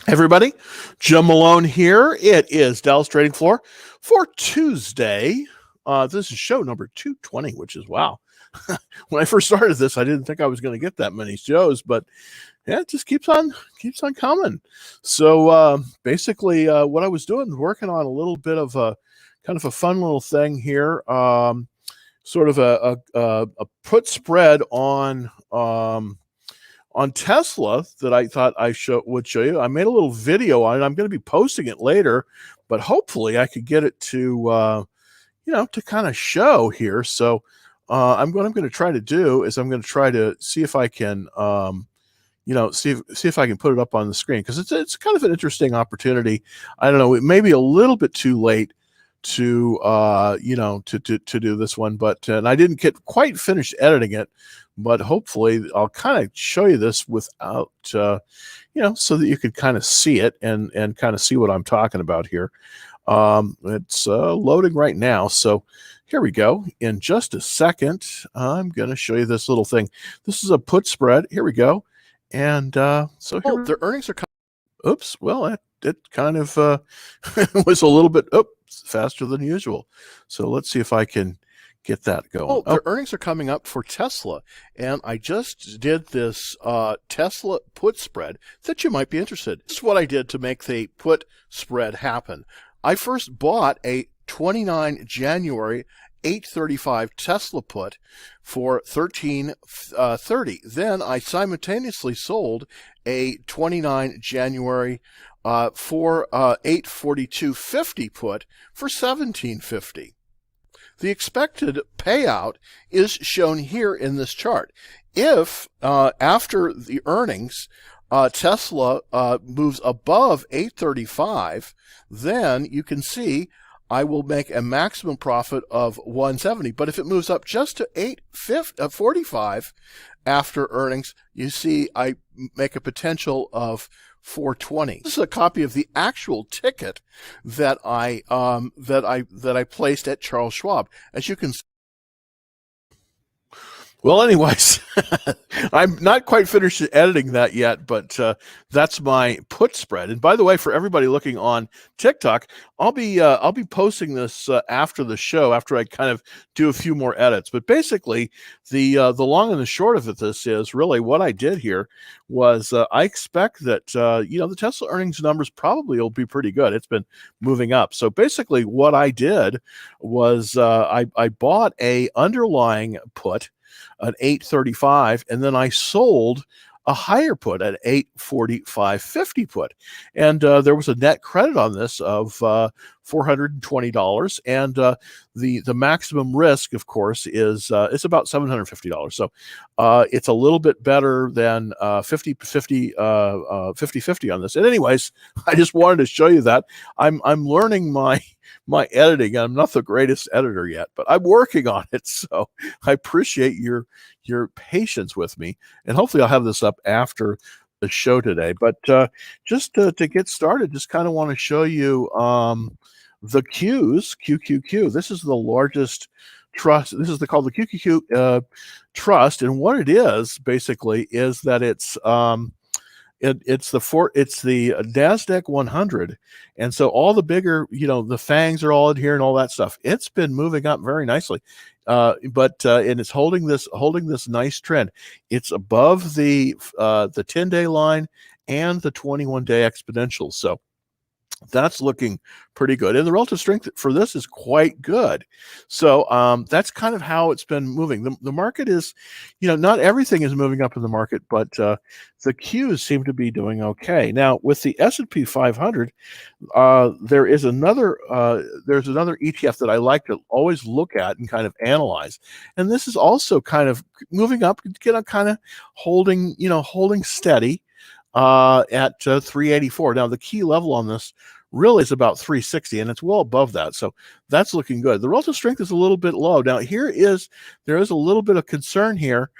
Everybody, Jim Malone here. It is Dallas Trading Floor for Tuesday. This is show number 220, which is wow. When I first started this, I didn't think I was going to get that many shows, but yeah, it just keeps on coming. So basically, what I was doing was working on a little bit of a kind of a fun little thing here, sort of a put spread on Tesla that I thought I would show you. I made a little video on it. I'm going to be posting it later, but hopefully I could get it to, to kind of show here. So what I'm going to try to do is I'm going to try to see if I can, see if I can put it up on the screen, because it's kind of an interesting opportunity. I don't know, it may be a little bit too late to to do this one, but and I didn't get quite finished editing it, but hopefully I'll kind of show you this without so that you could kind of see it and kind of see what I'm talking about here. It's loading right now, so here we go. In just a second, I'm going to show you this little thing. This is a put spread. Here we go. And so here the earnings are coming. Oops, well, it kind of was a little bit faster than usual. So let's see if I can get that going. The earnings are coming up for Tesla, and I just did this Tesla put spread that you might be interested. This is what I did to make the put spread happen. I first bought a 29 January 835 Tesla put for $13.30. Then I simultaneously sold a 29 January for 842.50 put for $17.50. The expected payout is shown here in this chart. If after the earnings Tesla moves above 835, then you can see I will make a maximum profit of 170. But if it moves up just to 845 after earnings, you see I make a potential of 420. This is a copy of the actual ticket that I placed at Charles Schwab. As you can see. Well, anyways, I'm not quite finished editing that yet, but that's my put spread. And by the way, for everybody looking on TikTok, I'll be posting this after the show, after I kind of do a few more edits. But basically, the long and the short of it, this is really what I did here was I expect that the Tesla earnings numbers probably will be pretty good. It's been moving up. So basically, what I did was I bought a underlying put at 835, and then I sold a higher put at 845.50 put, and there was a net credit on this of $420, and the maximum risk, of course, is it's about $750. So it's a little bit better than 50-50 on this. And anyways, I just wanted to show you that I'm learning my editing. I'm not the greatest editor yet, but I'm working on it. So I appreciate your patience with me, and hopefully I'll have this up after the show today. But just to get started, just kind of want to show you the Qs, QQQ. This is the largest trust. This is called the QQQ trust, and what it is basically is that it's the NASDAQ 100, and so all the bigger, the FANGs are all in here and all that stuff. It's been moving up very nicely, and it's holding this nice trend. It's above the 10-day line and the 21-day exponential. So that's looking pretty good, and the relative strength for this is quite good. So that's kind of how it's been moving. The market is, not everything is moving up in the market, but the Qs seem to be doing okay. Now with the S&P 500, there's another ETF that I like to always look at and kind of analyze, and this is also kind of moving up, kind of holding steady at 384. Now the key level on this really is about 360, and it's well above that, so that's looking good. The relative strength is a little bit low. Now there is a little bit of concern here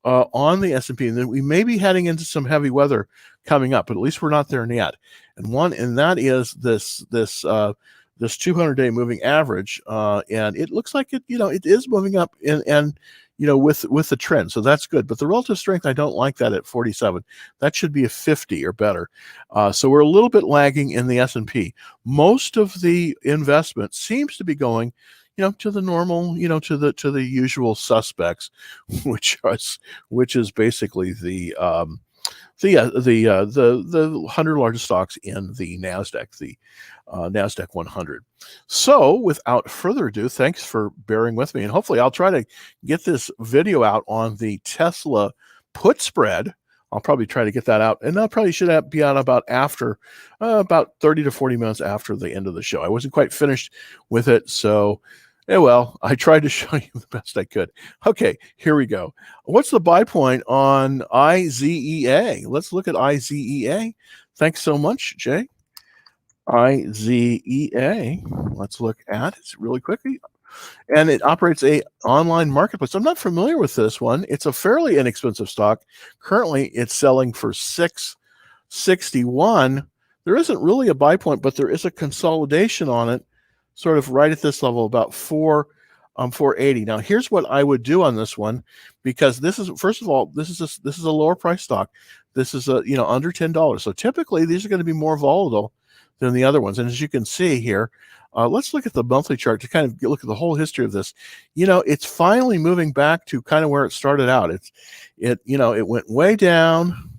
on the S&P, and then we may be heading into some heavy weather coming up, but at least we're not there yet. And that is this this 200-day moving average, and it looks like it, it is moving up, and with the trend, so that's good. But the relative strength, I don't like that at 47. That should be a 50 or better. So we're a little bit lagging in the S&P. Most of the investment seems to be going, to the normal, to the usual suspects, which is basically the 100 largest stocks in the Nasdaq, the Nasdaq 100. So without further ado, thanks for bearing with me, and hopefully I'll try to get this video out on the Tesla put spread. I'll probably try to get that out, and that probably should be out about 30 to 40 minutes after the end of the show. I wasn't quite finished with it, so well, I tried to show you the best I could. Okay, here we go. What's the buy point on IZEA? Let's look at IZEA. Thanks so much, Jay. IZEA. Let's look at it really quickly. And it operates a online marketplace. I'm not familiar with this one. It's a fairly inexpensive stock. Currently, it's selling for $661. There isn't really a buy point, but there is a consolidation on it, sort of right at this level, about 480. Now, here's what I would do on this one, because this is, first of all, this is a lower price stock. This is under $10. So typically these are going to be more volatile than the other ones. And as you can see here, let's look at the monthly chart to kind of look at the whole history of this. It's finally moving back to kind of where it started out. It went way down.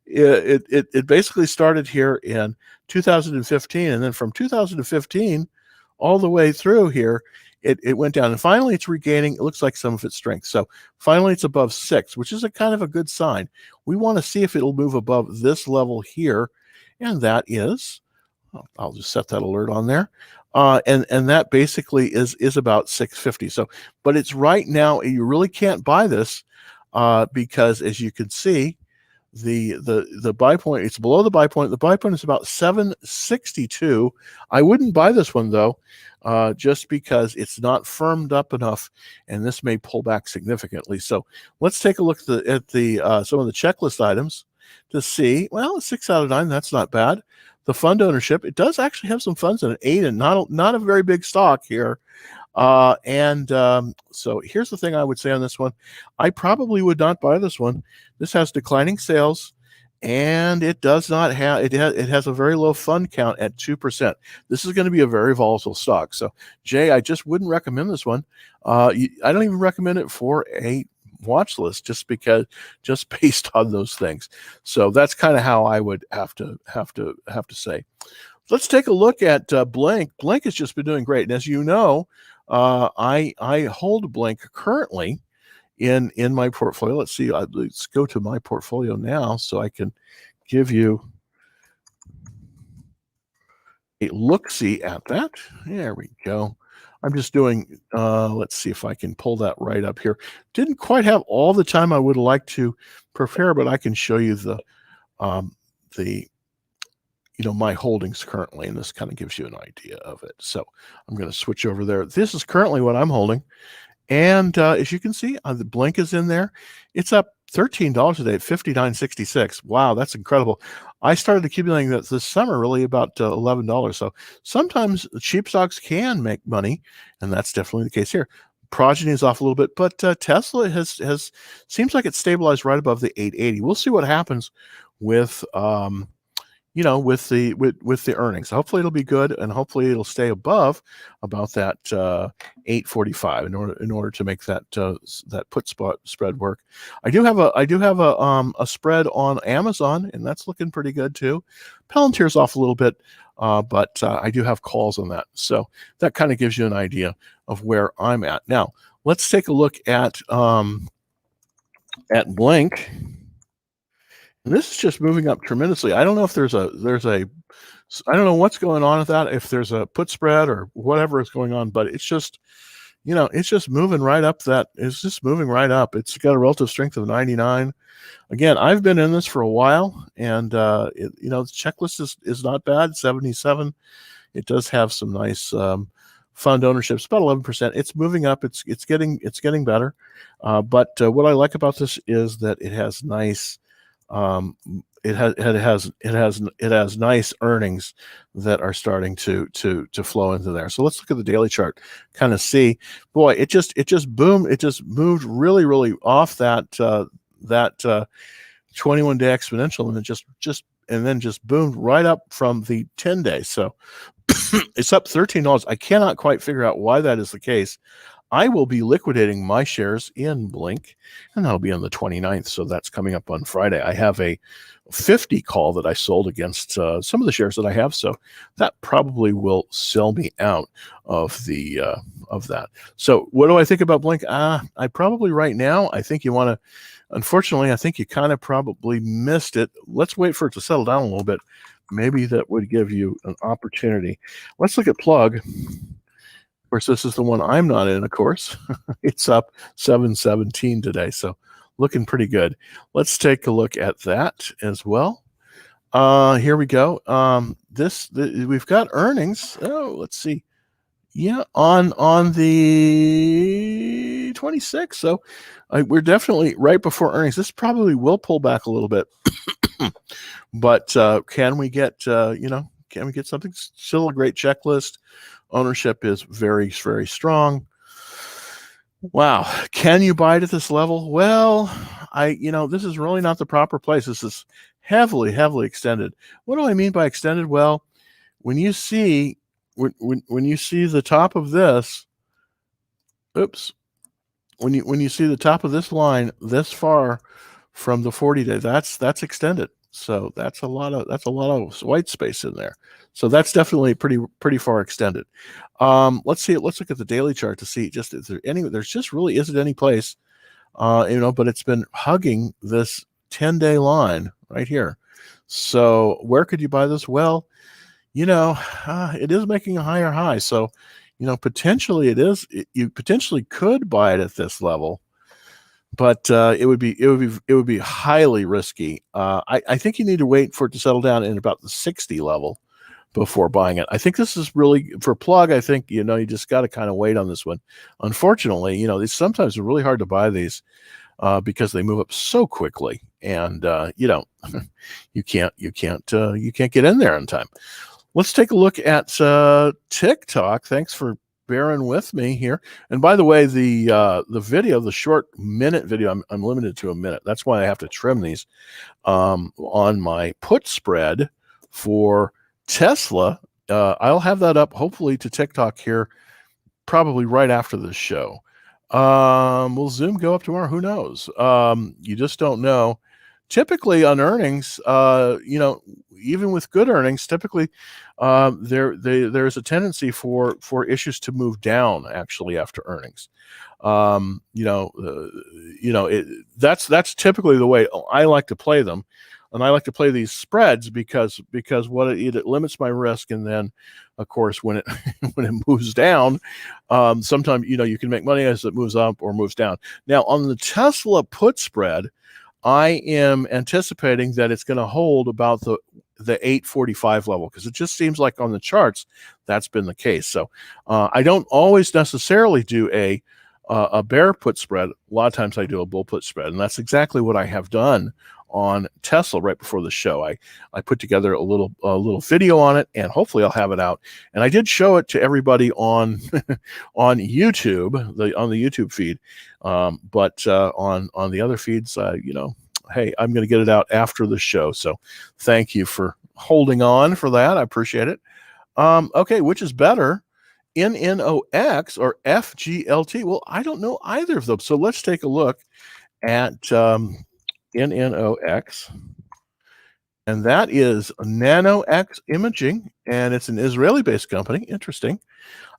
It basically started here in 2015, and then from 2015 all the way through here, it went down, and finally it's regaining, it looks like, some of its strength. So finally it's above 6, which is a kind of a good sign. We want to see if it'll move above this level here, and that is, I'll just set that alert on there, and that basically is about 650. So, but it's right now, you really can't buy this because, as you can see, the buy point, it's below the buy point. The buy point is about 762. I wouldn't buy this one though, just because it's not firmed up enough, and this may pull back significantly. So let's take a look at the some of the checklist items to see. Well, 6 out of 9, that's not bad. The fund ownership, it does actually have some funds in it, 8, and not a very big stock here. So here's the thing I would say on this one. I probably would not buy this one. This has declining sales, and it does not have, it has a very low fund count at 2%. This is going to be a very volatile stock. So Jay, I just wouldn't recommend this one. I don't even recommend it for a watch list, just based on those things. So that's kind of how I would have to say. Let's take a look at Blink. Blink has just been doing great, and as you know, I hold Blink currently in my portfolio. Let's see. Let's go to my portfolio now, so I can give you a look-see at that. There we go. I'm just doing. Let's see if I can pull that right up here. Didn't quite have all the time I would like to prepare, but I can show you my holdings currently, and this kind of gives you an idea of it. So I'm going to switch over there. This is currently what I'm holding, and as you can see, the Blink is in there. It's up $13 today at $59.66. Wow, that's incredible. I started accumulating that this summer, really about $11. So sometimes cheap stocks can make money, and that's definitely the case here. Progeny is off a little bit, but Tesla has seems like it's stabilized right above the 880. We'll see what happens with with the earnings. Hopefully it'll be good, and hopefully it'll stay above about that 845 in order to make that put spread work. I do have a spread on Amazon, and that's looking pretty good too. Palantir's off a little bit, but I do have calls on that, so that kind of gives you an idea of where I'm at. Now let's take a look at Blink. And this is just moving up tremendously. I don't know if I don't know what's going on with that, if there's a put spread or whatever is going on, but it's just, it's just moving right up. It's just moving right up. It's got a relative strength of 99. Again, I've been in this for a while, and the checklist is not bad, 77. It does have some nice fund ownership. It's about 11%. It's moving up. It's getting better. But what I like about this is that it has nice It has nice earnings that are starting to flow into there. So let's look at the daily chart, kind of see. Boy, it just boomed. It just moved really off that 21-day exponential, and it just boomed right up from the 10-day. So it's up $13. I cannot quite figure out why that is the case. I will be liquidating my shares in Blink, and that'll be on the 29th. So that's coming up on Friday. I have a 50 call that I sold against some of the shares that I have. So that probably will sell me out of the of that. So what do I think about Blink? I probably right now, I think you want to, unfortunately, I think you kind of probably missed it. Let's wait for it to settle down a little bit. Maybe that would give you an opportunity. Let's look at Plug. Of course, this is the one I'm not in, of course. It's up 717 today, so looking pretty good. Let's take a look at that as well. Here we go. We've got earnings. Oh, let's see. Yeah, on the 26th. So we're definitely right before earnings. This probably will pull back a little bit. But can we get can we get something? Still a great checklist. Ownership is very strong. Wow, can you buy it at this level? Well, this is really not the proper place. This is heavily extended. What do I mean by extended? Well, when you see the top of this, when you see the top of this line this far from the 40-day, that's extended. So that's a lot of white space in there. So that's definitely pretty far extended. Let's look at the daily chart to see just if there just really isn't any place, but it's been hugging this 10-day line right here. So where could you buy this? Well, it is making a higher high. So, potentially you potentially could buy it at this level. But it would be highly risky. I think you need to wait for it to settle down in about the 60 level before buying it. I think this is really for Plug. I think you just got to kind of wait on this one. Unfortunately, these sometimes are really hard to buy these because they move up so quickly, and you can't get in there in time. Let's take a look at TikTok. Thanks for bearing with me here. And by the way, the video, the short minute video, I'm limited to a minute. That's why I have to trim these on my put spread for Tesla. I'll have that up hopefully to TikTok here probably right after this show. Will Zoom go up tomorrow? Who knows? You just don't know. Typically on earnings, even with good earnings, typically there's a tendency for issues to move down actually after earnings. That's typically the way I like to play them, and I like to play these spreads because what it limits my risk, and then of course when it when it moves down, sometimes you can make money as it moves up or moves down. Now on the Tesla put spread, I am anticipating that it's going to hold about the 845 level because it just seems like on the charts that's been the case. So I don't always necessarily do a bear put spread. A lot of times I do a bull put spread, and that's exactly what I have done on Tesla right before the show. I put together a little video on it, and hopefully I'll have it out. And I did show it to everybody on on YouTube, on the YouTube feed. But on the other feeds, hey, I'm going to get it out after the show. So thank you for holding on for that. I appreciate it. Okay, which is better, NNOX or FGLT? Well, I don't know either of them. So let's take a look at NNOX, and that is NNOX Imaging, and it's an Israeli-based company. Interesting.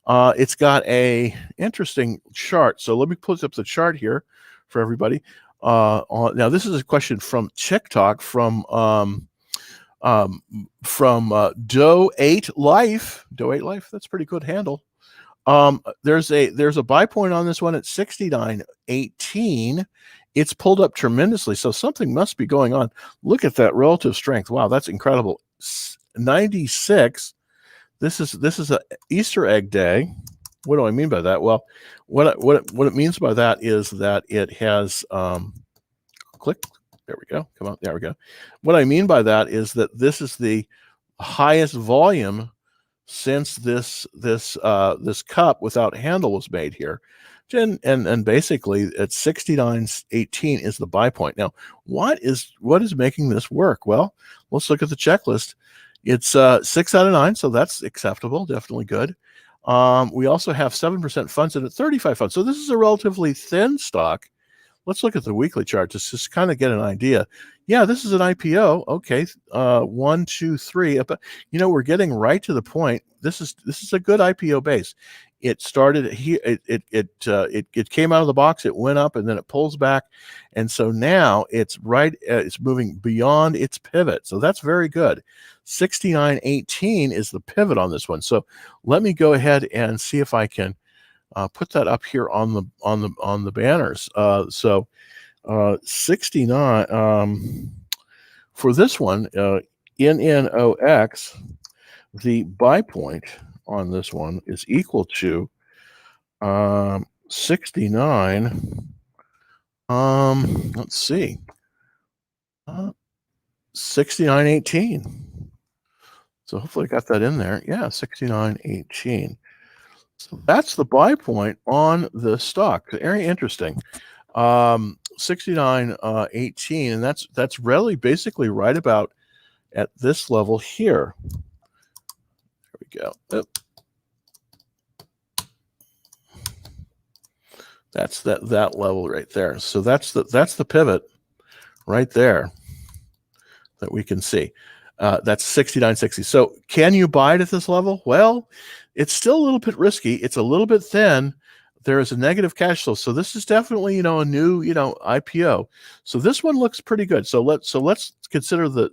It's got a interesting chart. So let me put up the chart here for everybody. Now this is a question from TikTok from Do8 Life. Do8 Life. That's a pretty good handle. There's a buy point on this one at 69.18. It's pulled up tremendously, so something must be going on. Look at that relative strength. Wow, that's incredible. 96. This is a Easter egg day. What do I mean by that? Well, what it means by that is that it has click. There we go. Come on. There we go. What I mean by that is that this is the highest volume since this cup without handle was made here. And basically at 69.18 is the buy point. Now, what is making this work? Well, let's look at the checklist. It's 6 out of 9, so that's acceptable, definitely good. We also have 7% funds in it, 35 funds. So this is a relatively thin stock. Let's look at the weekly chart to just kind of get an idea. Yeah, this is an IPO. Okay, 1, 2, 3. We're getting right to the point. This is a good IPO base. It started here. It came out of the box. It went up and then it pulls back, and so now it's right. It's moving beyond its pivot. So that's very good. 69.18 is the pivot on this one. So let me go ahead and see if I can put that up here on the banners. So 69 for this one, NNOX, the buy point on this one is equal to 69. Let's see, 69.18. So hopefully I got that in there. Yeah, 69.18. So that's the buy point on the stock. Very interesting. 69.18, and that's really basically right about at this level here. There we go. Oop. That's that level right there. So that's the pivot right there that we can see. That's 69.60. So can you buy it at this level? Well, it's still a little bit risky. It's a little bit thin. There is a negative cash flow. So this is definitely, a new, IPO. So this one looks pretty good. So let's consider the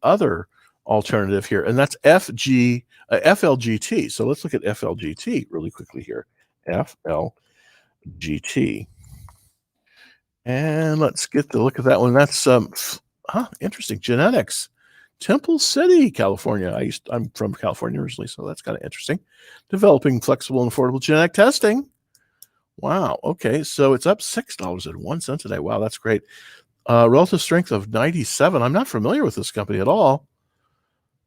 other alternative here, and that's FLGT. So let's look at FLGT really quickly here. FLGT. And let's get to look at that one. That's interesting. Genetics. Temple City, California. I'm from California originally, so that's kind of interesting. Developing flexible and affordable genetic testing. Wow. Okay, so it's up $6.01 today. Wow, that's great. Relative strength of 97. I'm not familiar with this company at all.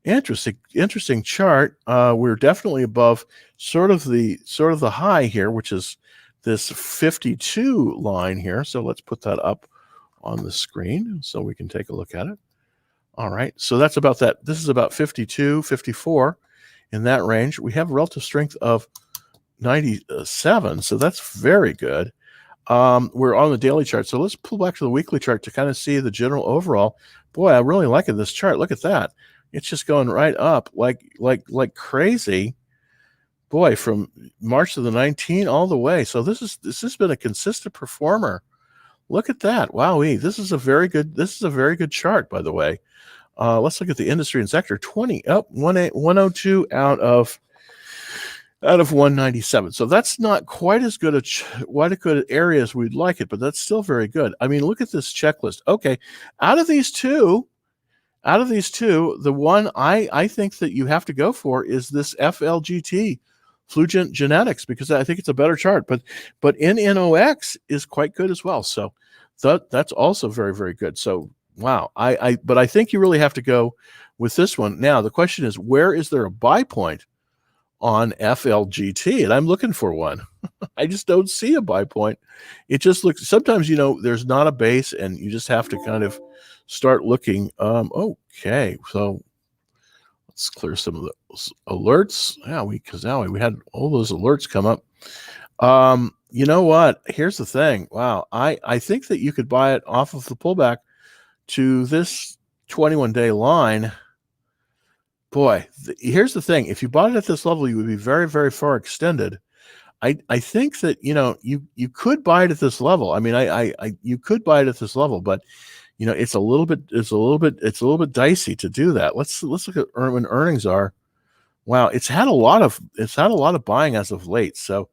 Interesting chart. We're definitely above sort of the high here, which is this 52 line here. So let's put that up on the screen so we can take a look at it. All right, so that's about that. This is about 52, 54 in that range. We have relative strength of 97, so that's very good. We're on the daily chart, so let's pull back to the weekly chart to kind of see the general overall. Boy, I'm really liking this chart. Look at that. It's just going right up like crazy. Boy, from March to the 19 all the way. So this has been a consistent performer. Look at that. Wowee. This is a very good chart, by the way. Let's look at the industry and sector. 102 out of 197. So that's not quite as good a area as we'd like it, but that's still very good. I mean, look at this checklist. Okay, out of these two, the one I think that you have to go for is this FLGT, Fluent Genetics, because I think it's a better chart. But NNOX is quite good as well. So that's also very, very good. So wow, but I think you really have to go with this one. Now the question is, where is there a buy point on FLGT? And I'm looking for one. I just don't see a buy point. It just looks, sometimes there's not a base, and you just have to kind of start looking. Okay, so let's clear some of those alerts. Yeah, because now we had all those alerts come up. You know what? Here's the thing. Wow, I think that you could buy it off of the pullback to this 21-day line. Boy, here's the thing. If you bought it at this level, you would be very, very far extended. I think that you could buy it at this level. I mean, you could buy it at this level, but it's a little bit dicey to do that. Let's look at when earnings are. Wow, it's had a lot of buying as of late. So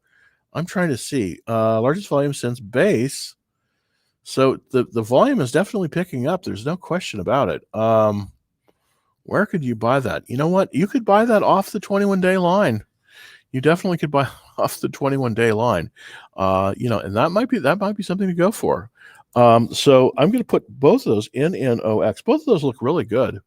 I'm trying to see largest volume since base. So the volume is definitely picking up. There's no question about it. Where could you buy that? You know what? You could buy that off the 21-day line. you definitely could buy off the 21-day line. And that might be something to go for. So I'm going to put both of those NNOX. Both of those look really good,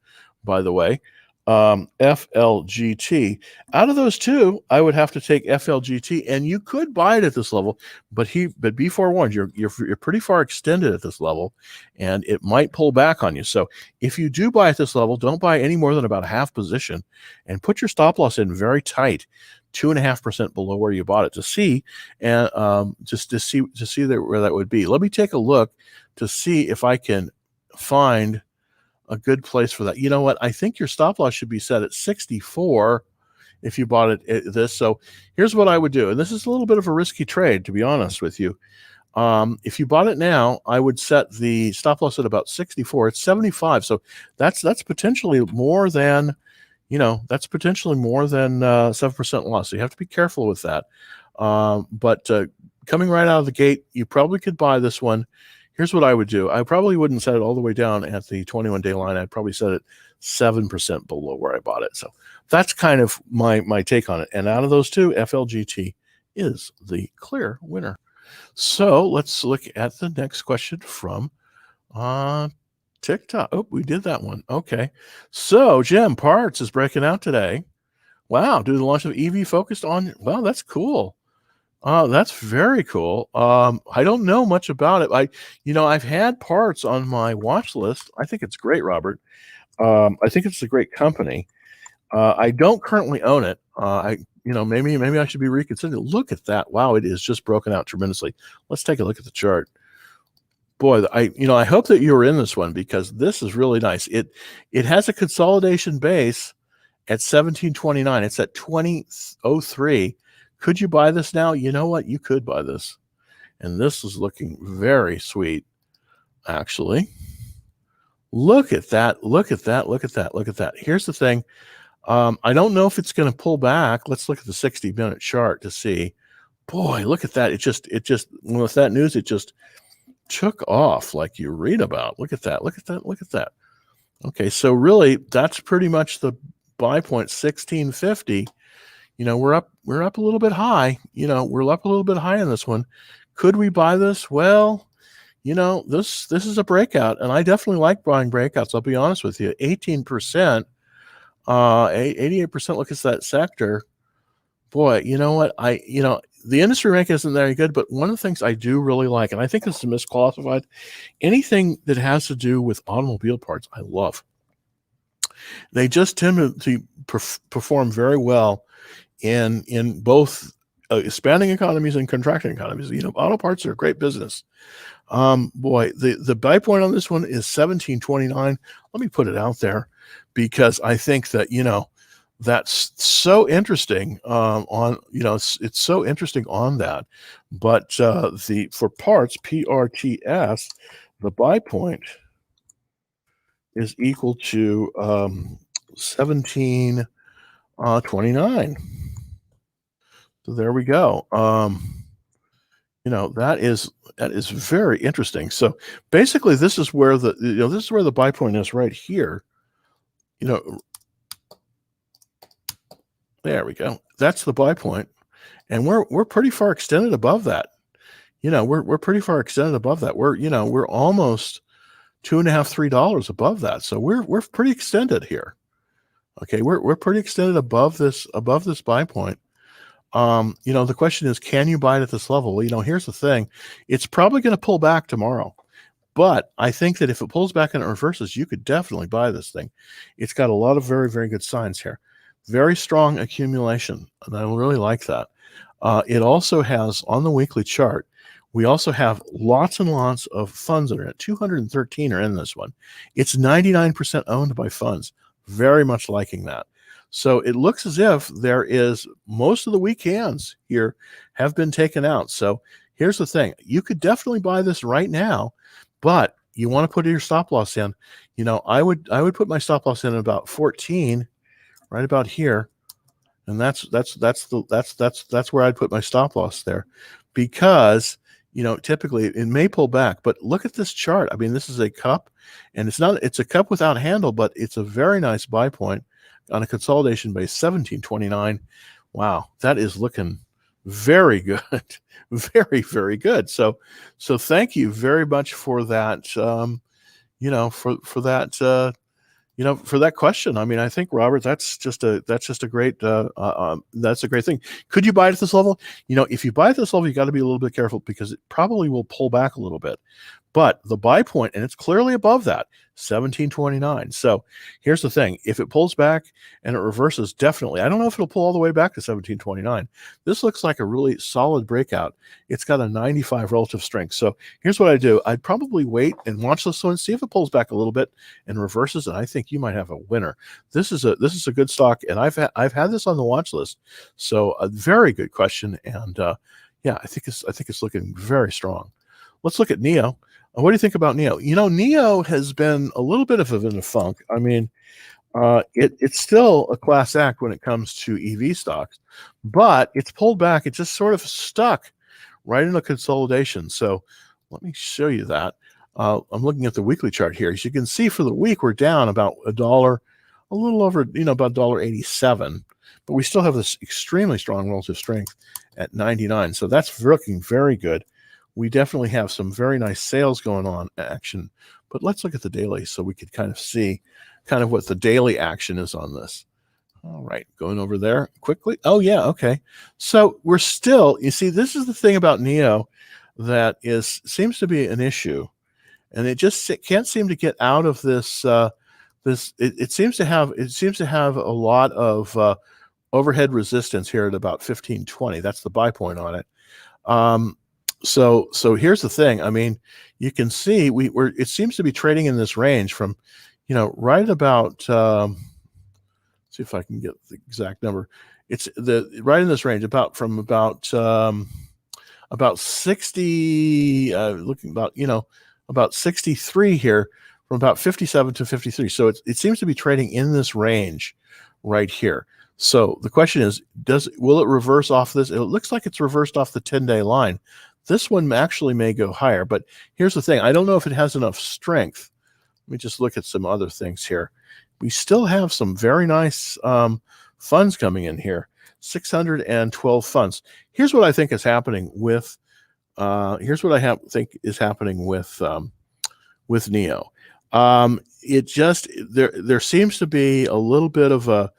by the way. FLGT. Out of those two, I would have to take FLGT, and you could buy it at this level, but be forewarned, you're pretty far extended at this level, and it might pull back on you. So if you do buy at this level, don't buy any more than about a half position, and put your stop loss in very tight, 2.5% below where you bought it, to see, and just to see where that would be. Let me take a look to see if I can find a good place for that. You know what? I think your stop loss should be set at 64 if you bought it at this. So here's what I would do. And this is a little bit of a risky trade, to be honest with you. If you bought it now, I would set the stop loss at about 64. It's 75. So that's potentially more than, that's potentially more than 7% loss. So you have to be careful with that. But coming right out of the gate, you probably could buy this one. Here's what I would do. I probably wouldn't set it all the way down at the 21-day line. I'd probably set it 7% below where I bought it. So that's kind of my take on it. And out of those two, FLGT is the clear winner. So let's look at the next question from TikTok. Oh, we did that one. Okay. So Gem Parts is breaking out today. Wow. Due to the launch of EV focused on, well, that's cool. That's very cool. I don't know much about it. I've had Parts on my watch list. I think it's great, Robert. I think it's a great company. I don't currently own it. Maybe I should be reconsidering. Look at that. Wow, it is just broken out tremendously. Let's take a look at the chart. Boy, I hope that you were in this one, because this is really nice. It has a consolidation base at 1729. It's at 2003. Could you buy this now? You know what? You could buy this. And this is looking very sweet, actually. Look at that. Look at that. Look at that. Look at that. Here's the thing. I don't know if it's going to pull back. Let's look at the 60-minute chart to see. Boy, look at that. It just, with that news, it just took off like you read about. Look at that. Look at that. Look at that. Okay, so really, that's pretty much the buy point, 1650. We're up a little bit high. We're up a little bit high in this one. Could we buy this? Well, this is a breakout, and I definitely like buying breakouts. I'll be honest with you. 18%, 88%. Look at that sector. Boy, you know what? The industry rank isn't very good, but one of the things I do really like, and I think this is misqualified, anything that has to do with automobile parts, I love. They just tend to perform very well in both expanding economies and contracting economies. Auto parts are a great business. Boy, the buy point on this one is 1729. Let me put it out there, because I think that that's so interesting. It's so interesting on that. But for parts, PRTS, the buy point is equal to 1729. So there we go. That is very interesting. So basically, this is where the buy point is, right here. There we go. That's the buy point, and we're pretty far extended above that. We're pretty far extended above that. We're almost $2.5, $3 above that. So we're pretty extended here. Okay, we're pretty extended above this buy point. The question is, can you buy it at this level? Well, here's the thing. It's probably going to pull back tomorrow. But I think that if it pulls back and it reverses, you could definitely buy this thing. It's got a lot of very, very good signs here. Very strong accumulation, and I really like that. It also has, on the weekly chart, we also have lots and lots of funds that are in it. 213 are in this one. It's 99% owned by funds. Very much liking that. So it looks as if there is, most of the weak hands here have been taken out. So here's the thing. You could definitely buy this right now, but you want to put your stop loss in. I would put my stop loss in at about 14, right about here. And that's where I'd put my stop loss there, because typically it may pull back, but look at this chart. I mean, this is a cup, and it's a cup without handle, but it's a very nice buy point on a consolidation base, 1729. Wow, that is looking very good. Very, very good. So thank you very much for that, for that, for that question. I mean, I think, Robert, that's just a great that's a great thing. Could you buy it at this level? If you buy it at this level, you got to be a little bit careful because it probably will pull back a little bit. But the buy point, and it's clearly above that, 1729. So here's the thing. If it pulls back and it reverses, definitely. I don't know if it'll pull all the way back to 1729. This looks like a really solid breakout. It's got a 95 relative strength. So here's what I do. I'd probably wait and watch this one, see if it pulls back a little bit and reverses, and I think you might have a winner. This is a good stock, and I've had this on the watch list. So a very good question, and yeah, I think it's looking very strong. Let's look at NEO. What do you think about NEO? NEO has been a little bit of in a funk. I mean, it's still a class act when it comes to EV stocks, but it's pulled back. It just sort of stuck right in a consolidation. So let me show you that. I'm looking at the weekly chart here. As you can see, for the week, we're down about $1, a little over, about $1.87, but we still have this extremely strong relative strength at 99. So that's looking very good. We definitely have some very nice sales going on action, but let's look at the daily so we could kind of see kind of what the daily action is on this. All right, going over there quickly. Oh yeah, okay. So we're still, you see, this is the thing about NEO that seems to be an issue, and it can't seem to get out of this. It seems to have a lot of overhead resistance here at about 1520. That's the buy point on it. So here's the thing. I mean, you can see it seems to be trading in this range from, right about, see if I can get the exact number. It's right in this range about 60, looking about 63 here, from about 57 to 53. So it seems to be trading in this range right here. So the question is, will it reverse off this? It looks like it's reversed off the 10-day line. This one actually may go higher, but here's the thing. I don't know if it has enough strength. Let me just look at some other things here. We still have some very nice funds coming in here, 612 funds. Here's what I think is happening with, think is happening with NEO. There seems to be a little bit of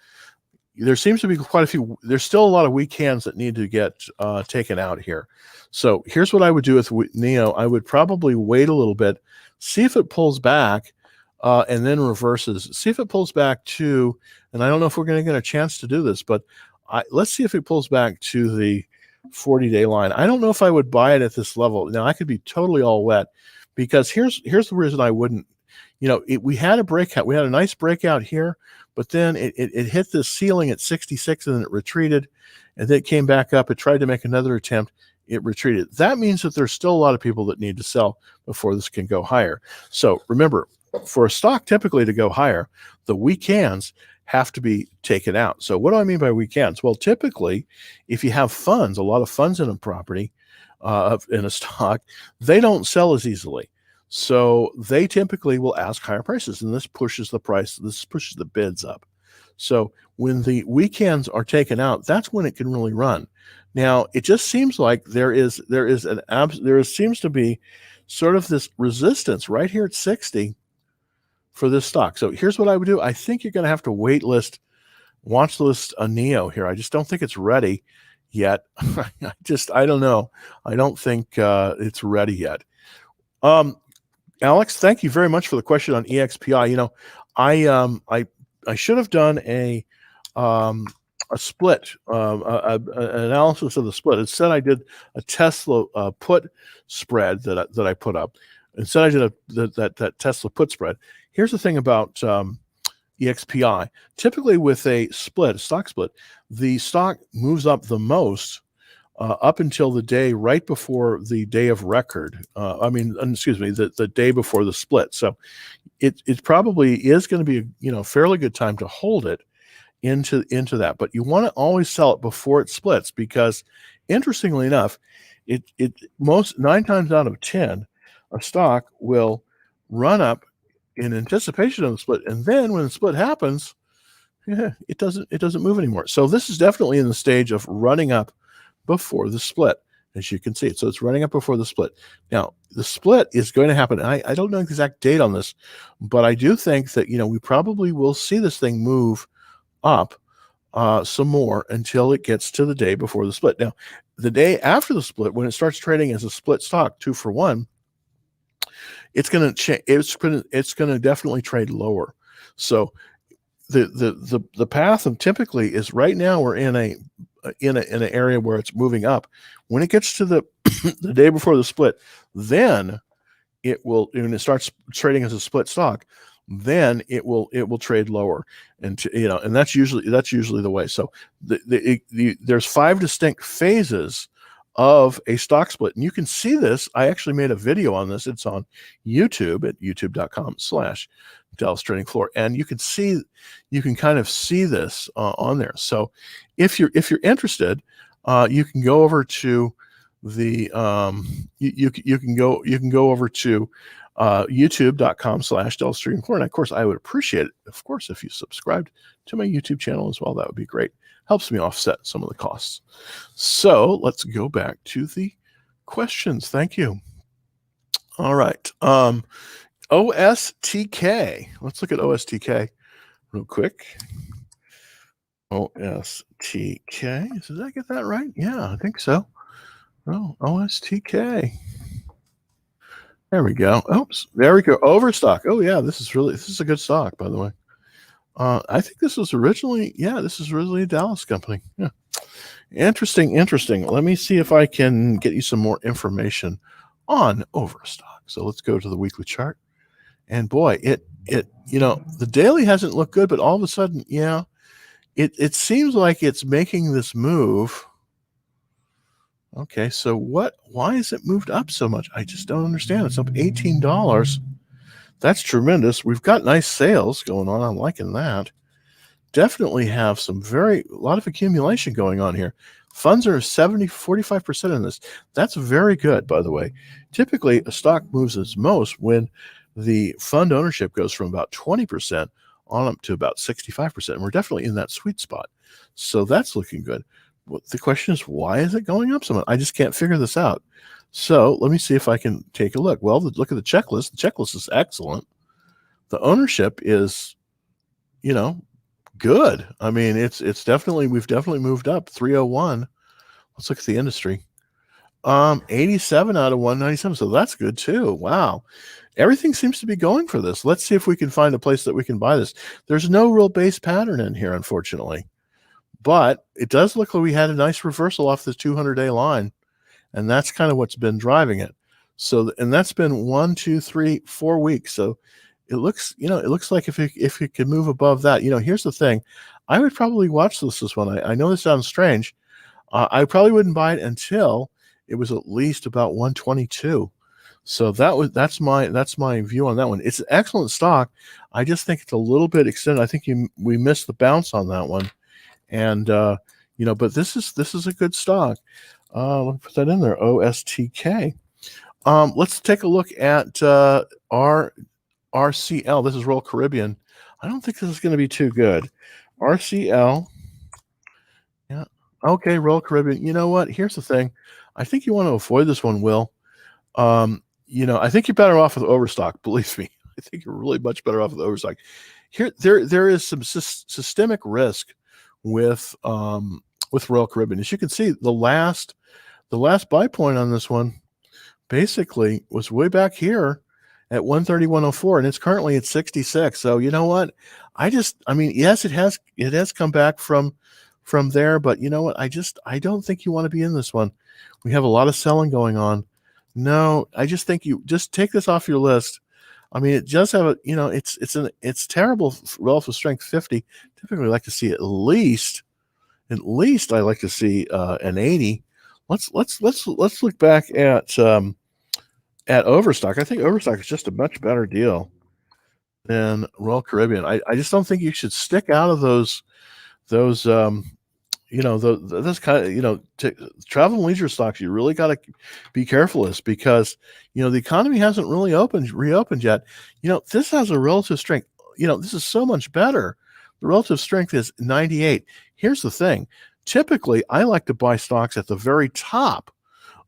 there seems to be quite a few. There's still a lot of weak hands that need to get taken out here. So here's what I would do with NEO. I would probably wait a little bit, see if it pulls back, and then reverses. See if it pulls back to, and I don't know if we're going to get a chance to do this, but let's see if it pulls back to the 40-day line. I don't know if I would buy it at this level. Now, I could be totally all wet, because here's the reason I wouldn't. We had a breakout. We had a nice breakout here, but then it hit this ceiling at 66, and then it retreated, and then it came back up. It tried to make another attempt. It retreated. That means that there's still a lot of people that need to sell before this can go higher. So remember, for a stock typically to go higher, the weak hands have to be taken out. So what do I mean by weak hands? Well, typically, if you have funds, a lot of funds in a property, in a stock, they don't sell as easily. So they typically will ask higher prices, and this pushes the price, this pushes the bids up. So when the weak hands are taken out, that's when it can really run. Now, it just seems like there seems to be sort of this resistance right here at 60 for this stock. So here's what I would do. I think you're going to have to watch list a NEO here. I just don't think it's ready yet. I don't know. I don't think it's ready yet. Alex, thank you very much for the question on EXPI. I should have done a split, an analysis of the split. Instead, I did a Tesla put spread that I put up. Instead, I did that Tesla put spread. Here's the thing about EXPI. Typically, with a stock split, the stock moves up the most up until the day right before the day of record. The day before the split. So it probably is going to be a fairly good time to hold it into that. But you want to always sell it before it splits, because interestingly enough, 9 times out of 10, a stock will run up in anticipation of the split, and then when the split happens, Yeah, it doesn't move anymore. So this is definitely in the stage of running up before the split, as you can see. So it's running up before the split. Now, the split is going to happen. I don't know the exact date on this, but I do think that, we probably will see this thing move up some more until it gets to the day before the split. Now, the day after the split, when it starts trading as a split stock, 2-for-1, it's going to definitely trade lower. So the path of typically is right now we're in an area where it's moving up. When it gets to the the day before the split, then when it starts trading as a split stock, then it will trade lower, and that's usually the way. So there's 5 distinct phases of a stock split, and you can see this. I actually made a video on this. It's on YouTube at youtube.com/Dallas Trading Floor, and you can kind of see this on there. So if you're interested, you can go over to the you can go over to youtube.com/Dallas Trading Floor, and of course I would appreciate it, of course, if you subscribed to my YouTube channel as well. That would be great. Helps me offset some of the costs. So let's go back to the questions. Thank you. All right. OSTK. Let's look at OSTK real quick. OSTK. Did I get that right? Yeah, I think so. Oh, OSTK. There we go. Oops. There we go. Overstock. Oh yeah, this is a good stock, by the way. I think this was originally a Dallas company. Yeah. Interesting. Let me see if I can get you some more information on Overstock. So let's go to the weekly chart. And boy, the daily hasn't looked good, but all of a sudden, it seems like it's making this move. Okay, so why has it moved up so much? I just don't understand. It's up $18. That's tremendous. We've got nice sales going on. I'm liking that. Definitely have a lot of accumulation going on here. Funds are 45% in this. That's very good, by the way. Typically, a stock moves its most when the fund ownership goes from about 20% on up to about 65%. And we're definitely in that sweet spot. So that's looking good. The question is, why is it going up so much? I just can't figure this out. So let me see if I can take a look. Well, look at the checklist. The checklist is excellent. The ownership is, good. I mean, we've definitely moved up. 301. Let's look at the industry. 87 out of 197. So that's good too. Wow. Everything seems to be going for this. Let's see if we can find a place that we can buy this. There's no real base pattern in here, unfortunately. But it does look like we had a nice reversal off the 200-day line. And that's kind of what's been driving it. So, and that's been 1, 2, 3, 4 weeks. So it looks like if it could move above that, here's the thing. I would probably watch this one. I know this sounds strange. I probably wouldn't buy it until it was at least about 122. So that's my view on that one. It's an excellent stock. I just think it's a little bit extended. I think we missed the bounce on that one. And but this is a good stock. Let me put that in there. OSTK. Let's take a look at RCL. This is Royal Caribbean. I don't think this is going to be too good. RCL. Yeah. Okay, Royal Caribbean. You know what? Here's the thing. I think you want to avoid this one, Will. I think you're better off with Overstock. Believe me. I think you're really much better off with Overstock. There is some systemic risk with Royal Caribbean. As you can see, the last buy point on this one basically was way back here at 131.04, and it's currently at 66. So you know what? Yes, it has come back from there, but you know what? I don't think you want to be in this one. We have a lot of selling going on. No, I just think you just take this off your list. I mean, it does have it's terrible relative strength 50. Typically, I like to see at least I like to see an 80. Let's look back at Overstock. I think Overstock is just a much better deal than Royal Caribbean. I just don't think you should stick out of those those kind of travel and leisure stocks. You really got to be careful because the economy hasn't really reopened yet. This has a relative strength. This is so much better The relative strength is 98. Here's the thing. Typically, I like to buy stocks at the very top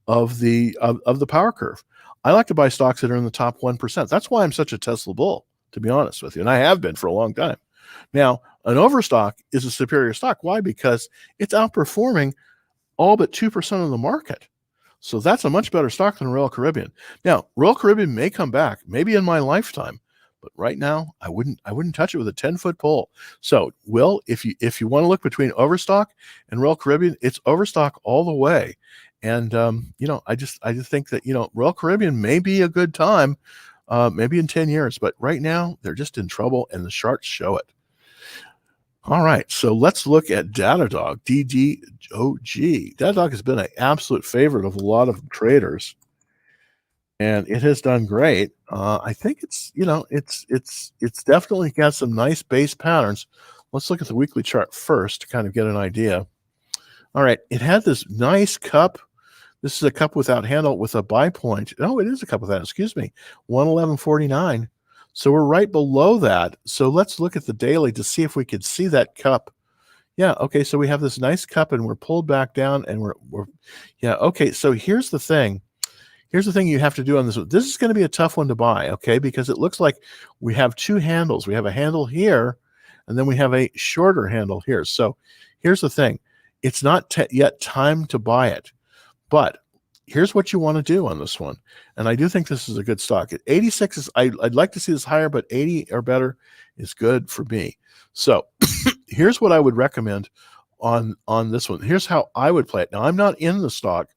of the power curve. I like to buy stocks that are in the top 1%. That's why I'm such a Tesla bull, to be honest with you, and I have been for a long time. Now, an Overstock is a superior stock. Why? Because it's outperforming all but 2% of the market. So that's a much better stock than Royal Caribbean. Now, Royal Caribbean may come back, maybe in my lifetime, but right now I wouldn't touch it with a 10-foot pole. So, Will, if you want to look between Overstock and Royal Caribbean, it's Overstock all the way. And I just think that Royal Caribbean may be a good time, maybe in 10 years, but right now they're just in trouble, and the charts show it. All right, so let's look at Datadog, DDOG. Datadog has been an absolute favorite of a lot of traders, and it has done great. I think it's definitely got some nice base patterns. Let's look at the weekly chart first to kind of get an idea. All right, it had this nice cup. This is a cup without handle with a buy point. Oh, it is a cup without, excuse me, 111.49. So we're right below that. So let's look at the daily to see if we could see that cup. Yeah, okay, so we have this nice cup and we're pulled back down and we're yeah, okay, so here's the thing. Here's the thing you have to do on this one. This is going to be a tough one to buy, okay, because it looks like we have two handles. We have a handle here and then we have a shorter handle here. So here's the thing. It's not yet time to buy it, but here's what you want to do on this one. And I do think this is a good stock. At 86 is, I'd like to see this higher, but 80 or better is good for me. So here's what I would recommend on this one. Here's how I would play it. Now, I'm not in the stock,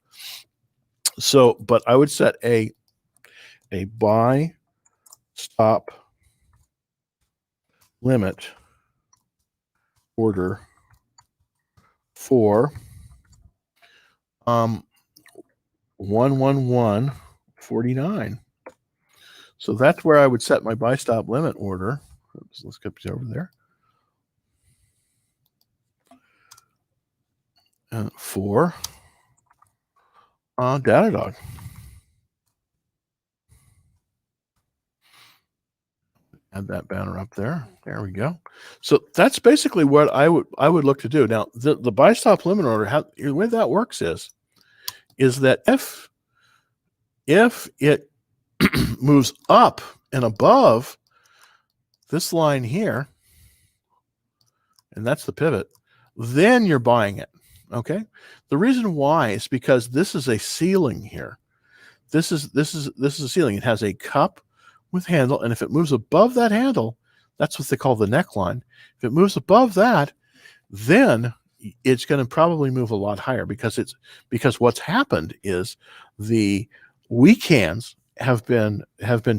so, but I would set a buy stop limit order for 111.49. So that's where I would set my buy stop limit order. Oops, let's get it over there. For Datadog. Add that banner up there. There we go. So that's basically what I would look to do. Now, the buy stop limit order, the way that works is that if it moves up and above this line here, and that's the pivot, then you're buying it. Okay. The reason why is because this is a ceiling here. This is a ceiling. It has a cup with handle, and if it moves above that handle, that's what they call the neckline. If it moves above that, then it's going to probably move a lot higher because what's happened is the weak hands have been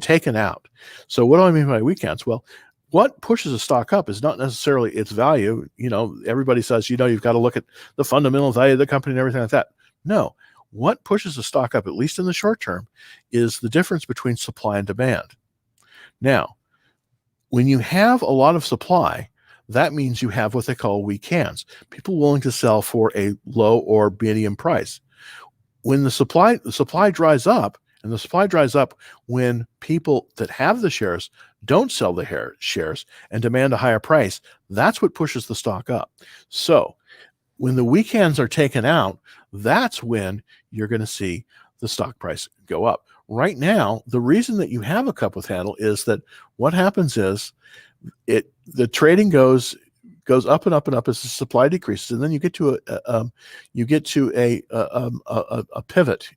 taken out. So what do I mean by weak hands? Well, what pushes a stock up is not necessarily its value. Everybody says, you've got to look at the fundamental value of the company and everything like that. No, what pushes a stock up, at least in the short term, is the difference between supply and demand. Now, when you have a lot of supply, that means you have what they call weak hands, people willing to sell for a low or medium price. When the supply dries up, and the supply dries up when people that have the shares don't sell the shares and demand a higher price, that's what pushes the stock up. So when the weak hands are taken out, that's when you're going to see the stock price go up. Right now, the reason that you have a cup with handle is that what happens is the trading goes up and up and up as the supply decreases, and then you get to a pivot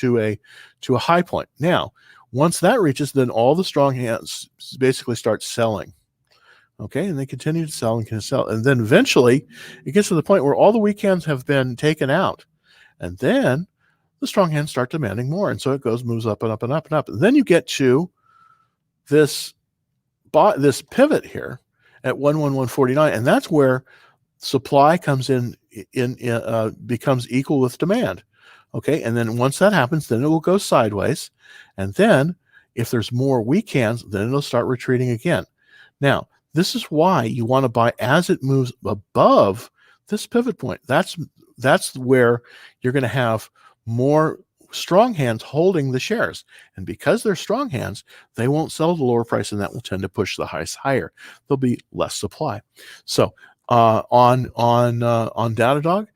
to a high point. Now, once that reaches, then all the strong hands basically start selling. Okay, and they continue to sell and can sell, and then eventually it gets to the point where all the weak hands have been taken out, and then the strong hands start demanding more, and so it moves up and up and up and up, and then you get to this pivot here at 111.49, and that's where supply comes in becomes equal with demand. Okay, and then once that happens, then it will go sideways, and then if there's more weak hands, then it'll start retreating again. Now, this is why you want to buy as it moves above this pivot point. That's where you're going to have more strong hands holding the shares. And because they're strong hands, they won't sell at a lower price, and that will tend to push the highs higher. There'll be less supply. So on Datadog,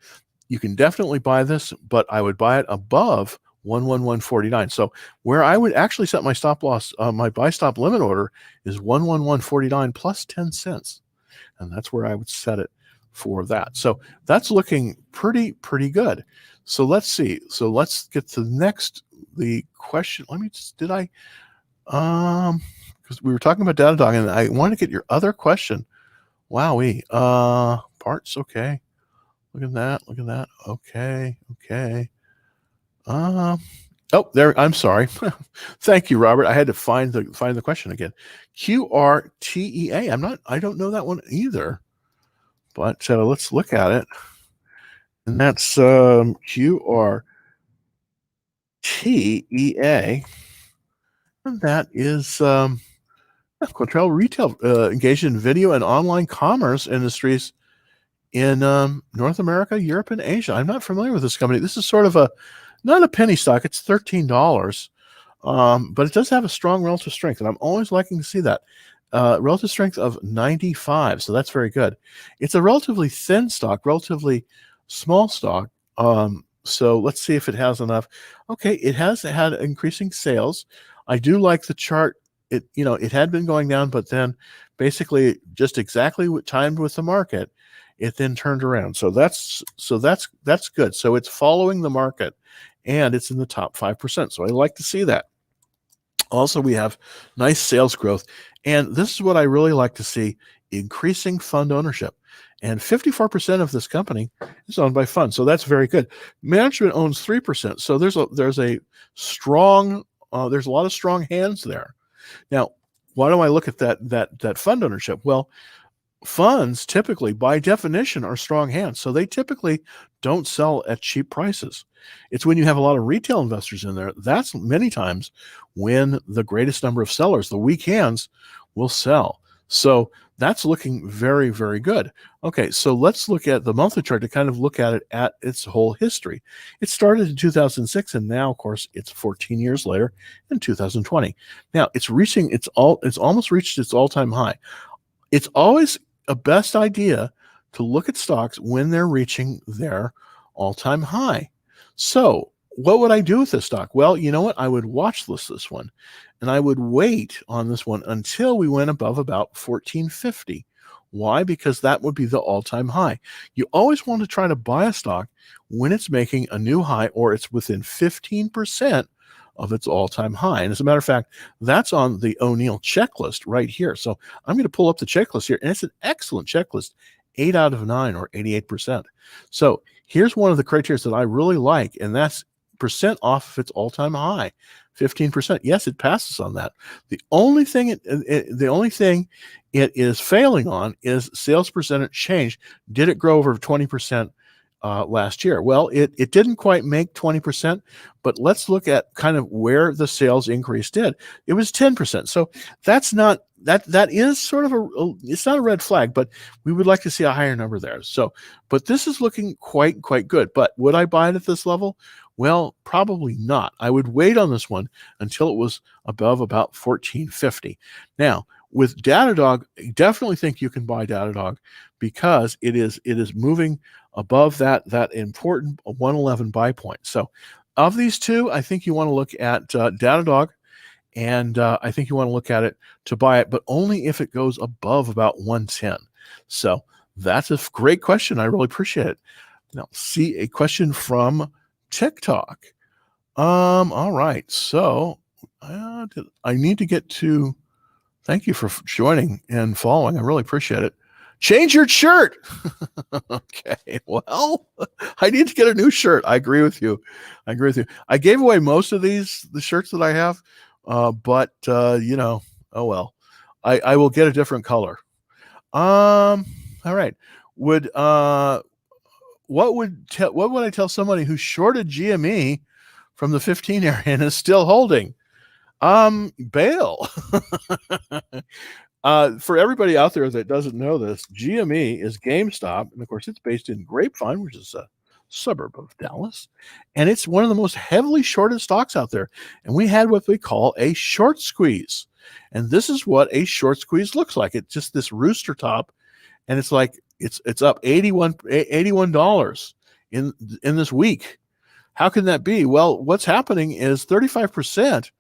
you can definitely buy this, but I would buy it above 111.49. So where I would actually set my stop loss, my buy stop limit order is 111.49 plus 10 cents. And that's where I would set it for that. So that's looking pretty good. So let's see. So let's get to the question. Let me just, because we were talking about Datadog, and I want to get your other question. Wowee. Parts, okay. Look at that. Okay. Oh, there. I'm sorry. Thank you, Robert. I had to find the question again. QRTEA. I don't know that one either. But let's look at it. And that's QRTEA. And that is Quatrell Retail, engaged in video and online commerce industries in North America, Europe, and Asia. I'm not familiar with this company. This is sort of not a penny stock. It's $13. But it does have a strong relative strength, and I'm always liking to see that. Relative strength of 95, so that's very good. It's a relatively thin stock, relatively small stock. So let's see if it has enough. Okay, it has had increasing sales. I do like the chart. It had been going down, but then basically just exactly what timed with the market, it then turned around. So that's good. So it's following the market, and it's in the top 5%. So I like to see that. Also, we have nice sales growth. And this is what I really like to see, increasing fund ownership. And 54% of this company is owned by funds. So that's very good. Management owns 3%. So there's a strong, there's a lot of strong hands there. Now, why do I look at that fund ownership? Well, funds typically, by definition, are strong hands. So they typically don't sell at cheap prices. It's when you have a lot of retail investors in there, that's many times when the greatest number of sellers, the weak hands, will sell. So that's looking very, very good. Okay, so let's look at the monthly chart to kind of look at it at its whole history. It started in 2006, and now, of course, it's 14 years later in 2020. Now it's almost reached its all-time high. It's always a best idea to look at stocks when they're reaching their all-time high. So what would I do with this stock? Well, you know what? I would watch list this one, and I would wait on this one until we went above about 1450. Why? Because that would be the all-time high. You always want to try to buy a stock when it's making a new high or it's within 15% of its all-time high. And as a matter of fact, that's on the O'Neill checklist right here. So I'm going to pull up the checklist here, and it's an excellent checklist, 8 out of 9 or 88%. So here's one of the criteria that I really like, and that's percent off of its all-time high, 15%. Yes, it passes on that. The only thing it is failing on is sales percentage change. Did it grow over 20% last year? Well, it didn't quite make 20%, but let's look at kind of where the sales increase did. It was 10%. So that's not that is sort of it's not a red flag, but we would like to see a higher number there. So, but this is looking quite good. But would I buy it at this level? Well, probably not. I would wait on this one until it was above about 1450. Now, with Datadog, I definitely think you can buy Datadog because it is moving above that important 111 buy point. So of these two, I think you want to look at Datadog, and I think you want to look at it to buy it, but only if it goes above about 110. So that's a great question. I really appreciate it. Now, see a question from TikTok. All right. So I need to get to, thank you for joining and following. I really appreciate it. Change your shirt. Okay. Well, I need to get a new shirt. I agree with you. I gave away most of the shirts that I have, but oh well. I will get a different color. All right. What would I tell somebody who shorted GME from the 15 area and is still holding? Bail. For everybody out there that doesn't know this, GME is GameStop, and of course it's based in Grapevine, which is a suburb of Dallas, and it's one of the most heavily shorted stocks out there. And we had what we call a short squeeze. And this is what a short squeeze looks like. It's just this rooster top, and it's like it's up $81 in this week. How can that be? Well, what's happening is 35%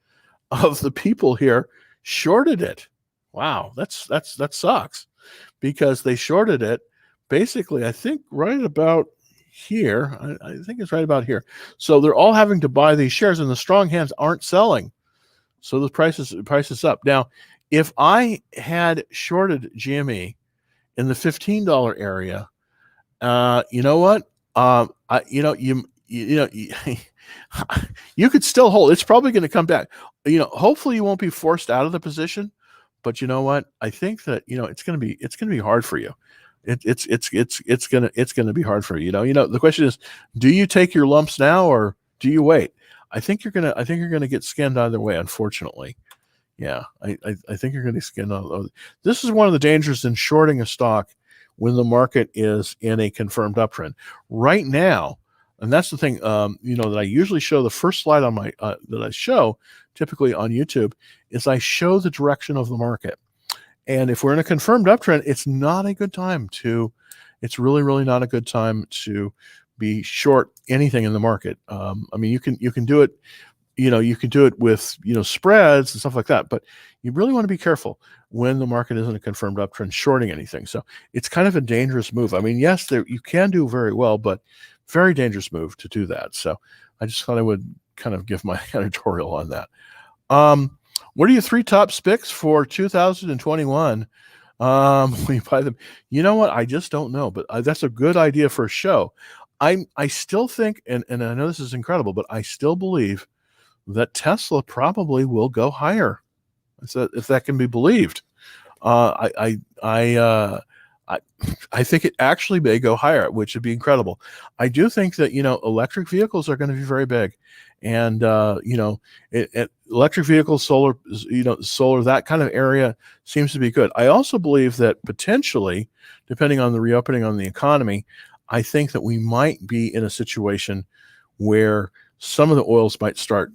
of the people here shorted it. Wow, that sucks, because they shorted it basically, I think, right about here. I think it's right about here. So they're all having to buy these shares, and the strong hands aren't selling. So the price is up. Now, if I had shorted GME in the $15 area, you know what? You could still hold. It's probably going to come back. Hopefully you won't be forced out of the position, but you know what? I think that it's going to be hard for you. It's going to be hard for you. The question is, do you take your lumps now or do you wait? I think you're gonna get skinned either way, unfortunately. Yeah, I think you're going to get skinned out. This is one of the dangers in shorting a stock when the market is in a confirmed uptrend. Right now, and that's the thing, that I usually show. The first slide on my that I show typically on YouTube is I show the direction of the market. And if we're in a confirmed uptrend, it's not a good time to. It's really, really not a good time to be short anything in the market. I mean, you can do it. You can do it with spreads and stuff like that, but you really want to be careful when the market isn't a confirmed uptrend shorting anything. So it's kind of a dangerous move. I mean, yes, you can do very well, but very dangerous move to do that. So I just thought I would kind of give my editorial on that. What are your 3 top picks for 2021? When you buy them, you know what? I just don't know, but that's a good idea for a show. I still think, and I know this is incredible, but I still believe that Tesla probably will go higher, if that can be believed. I think it actually may go higher, which would be incredible. I do think that electric vehicles are going to be very big, and electric vehicles, solar, that kind of area seems to be good. I also believe that potentially, depending on the reopening on the economy, I think that we might be in a situation where some of the oils might start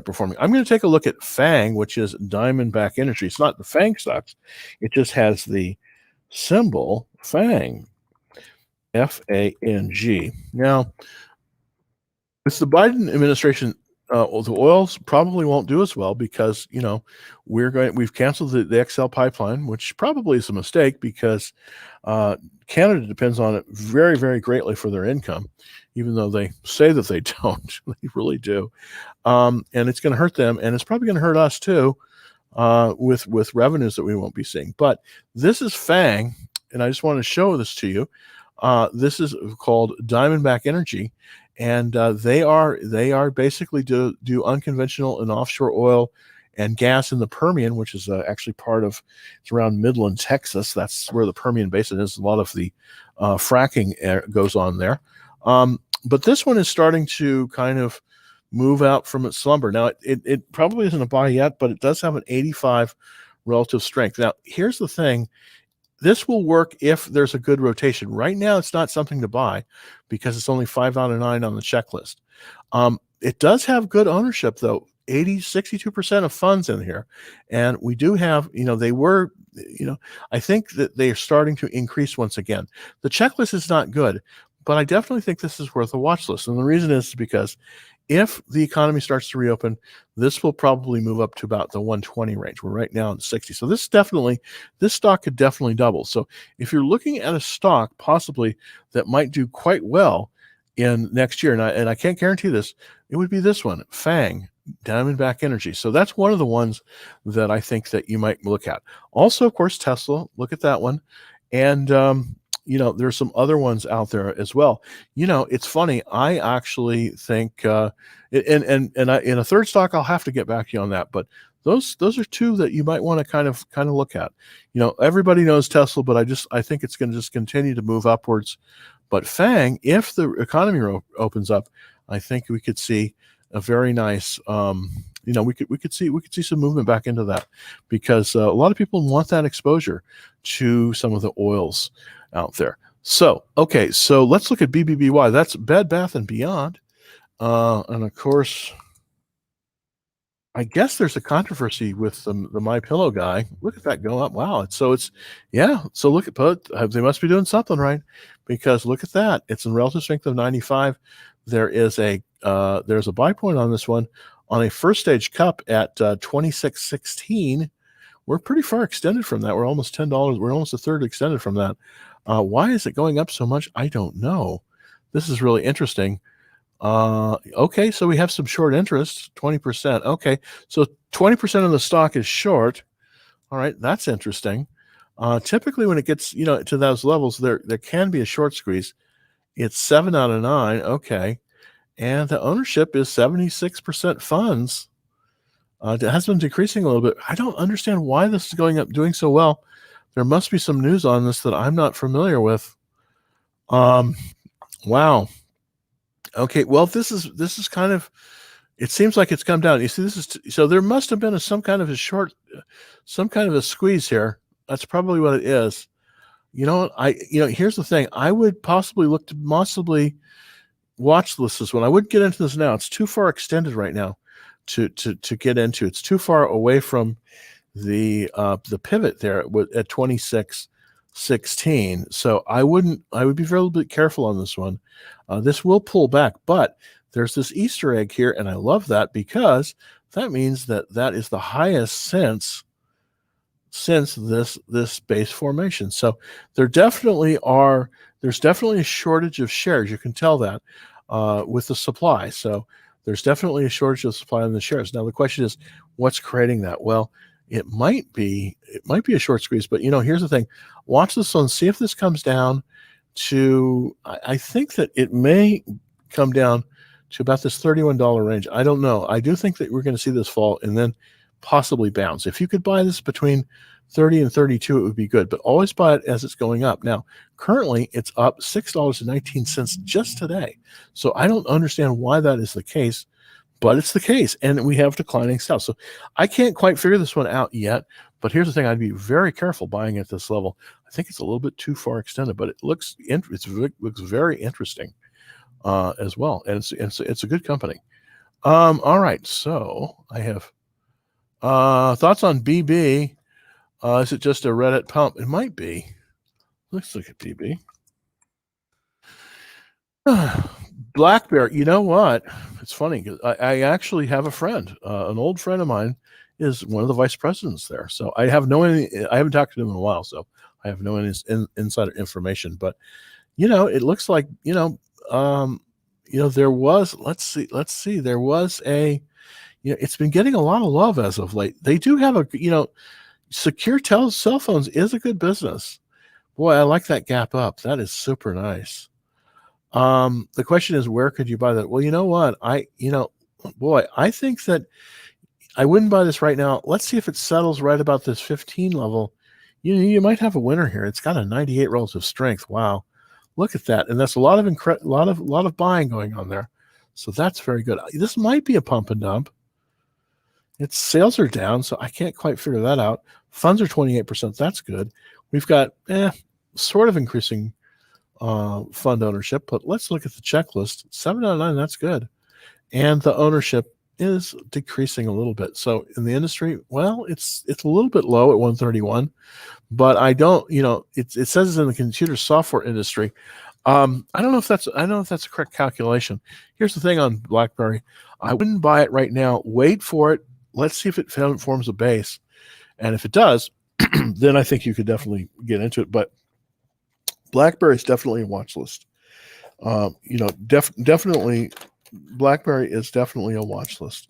performing. I'm going to take a look at FANG, which is Diamondback Energy. It's not the FANG stocks. It just has the symbol FANG, FANG. Now, with the Biden administration, the oils probably won't do as well because we've canceled the XL pipeline, which probably is a mistake because Canada depends on it very, very greatly for their income, even though they say that they don't. They really do, and it's going to hurt them, and it's probably going to hurt us too, with revenues that we won't be seeing. But this is FANG, and I just want to show this to you. This is called Diamondback Energy. And they are basically do unconventional and offshore oil and gas in the Permian, which is actually it's around Midland, Texas. That's where the Permian Basin is. A lot of the fracking goes on there. But this one is starting to kind of move out from its slumber. Now, it probably isn't a buy yet, but it does have an 85 relative strength. Now, here's the thing. This will work if there's a good rotation. Right now, it's not something to buy because it's only 5 out of 9 on the checklist. It does have good ownership, though. 62% of funds in here. And we do have, I think that they are starting to increase once again. The checklist is not good, but I definitely think this is worth a watch list. And the reason is because if the economy starts to reopen, this will probably move up to about the 120 range. We're right now in 60. So this stock could definitely double. So if you're looking at a stock possibly that might do quite well in next year, and I can't guarantee this, it would be this one, FANG, Diamondback Energy. So that's one of the ones that I think that you might look at. Also, of course, Tesla, look at that one. And, there's some other ones out there as well. It's funny. I actually think, in a third stock, I'll have to get back to you on that. But those are 2 that you might want to kind of look at. Everybody knows Tesla, but I think it's going to just continue to move upwards. But FANG, if the economy opens up, I think we could see a very nice, we could see some movement back into that because a lot of people want that exposure to some of the oils out there. So, okay, so let's look at BBBY. That's Bed Bath and Beyond. And of course, I guess there's a controversy with the MyPillow guy. Look at that go up. Wow. Yeah. So look at, they must be doing something right, because look at that. It's in relative strength of 95. There's a buy point on this one on a first stage cup at 26.16. We're pretty far extended from that. We're almost $10. We're almost a third extended from that. Why is it going up so much? I don't know. This is really interesting. Okay, so we have some short interest, 20%. Okay, so 20% of the stock is short. All right, that's interesting. Typically when it gets, to those levels, there can be a short squeeze. It's 7 out of 9. Okay, and the ownership is 76% funds. It has been decreasing a little bit. I don't understand why this is going up, doing so well. There must be some news on this that I'm not familiar with. Wow. Okay, well, this is kind of, it seems like it's come down. You see, so there must have been some kind of a squeeze here. That's probably what it is. Here's the thing. I would possibly look to watch this one. I wouldn't get into this now. It's too far extended right now to get into. It's too far away from the pivot there at 26.16. So I would be very bit careful on this one. This will pull back, but there's this Easter egg here, and I love that, because that means that is the highest since this base formation. So there's definitely a shortage of shares. You can tell that with the supply. So there's definitely a shortage of supply on the shares. Now the question is, what's creating that? Well, it might be a short squeeze, but here's the thing. Watch this one, see if this comes down to, I think that it may come down to about this $31 range. I don't know. I do think that we're going to see this fall and then possibly bounce. If you could buy this between 30 and 32, it would be good, but always buy it as it's going up. Now, currently it's up $6.19 just today. So I don't understand why that is the case, but it's the case, and we have declining stocks. So I can't quite figure this one out yet, but here's the thing. I'd be very careful buying at this level. I think it's a little bit too far extended, but it looks very interesting as well, and it's a good company. All right, so I have thoughts on BB. Is it just a Reddit pump? It might be. Let's look at BB. Blackberry. You know what? It's funny, because I actually have a friend, an old friend of mine is one of the vice presidents there. So I haven't talked to him in a while, so I have no insider information. But it looks like there was. Let's see. There was a. It's been getting a lot of love as of late. They do have a. Secure cell phones is a good business. Boy, I like that gap up. That is super nice. The question is, where could you buy that? Well, you know what? I think that I wouldn't buy this right now. Let's see if it settles right about this 15 level. You might have a winner here. It's got a 98 relative strength. Wow. Look at that. And that's a lot of buying going on there. So that's very good. This might be a pump and dump. Its sales are down, so I can't quite figure that out. Funds are 28%. That's good. We've got sort of increasing fund ownership, but let's look at the checklist. 7 out of 9, that's good. And the ownership is decreasing a little bit. So in the industry, well, it's a little bit low at 131, but I don't, it says it's in the computer software industry. I don't know if that's a correct calculation. Here's the thing on BlackBerry. I wouldn't buy it right now. Wait for it. Let's see if it forms a base. And if it does, then I think you could definitely get into it. But BlackBerry is definitely a watch list. Definitely, BlackBerry is definitely a watch list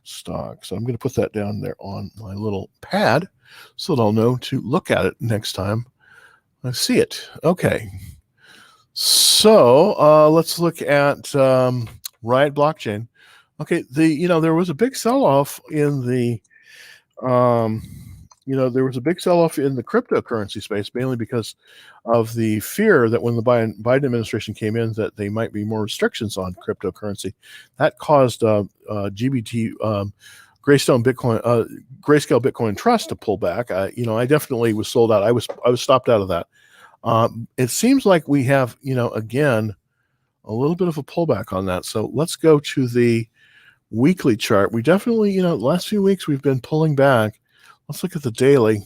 stock. So I'm going to put that down there on my little pad so that I'll know to look at it next time I see it. Okay. So let's look at Riot Blockchain. Okay, there was a big sell-off in the cryptocurrency space, mainly because of the fear that when the Biden administration came in, that they might be more restrictions on cryptocurrency. That caused GBT, Grayscale Bitcoin Trust to pull back. I definitely was sold out. I was stopped out of that. It seems like we have, again, a little bit of a pullback on that. So let's go to the weekly chart. We definitely, the last few weeks we've been pulling back. Let's look at the daily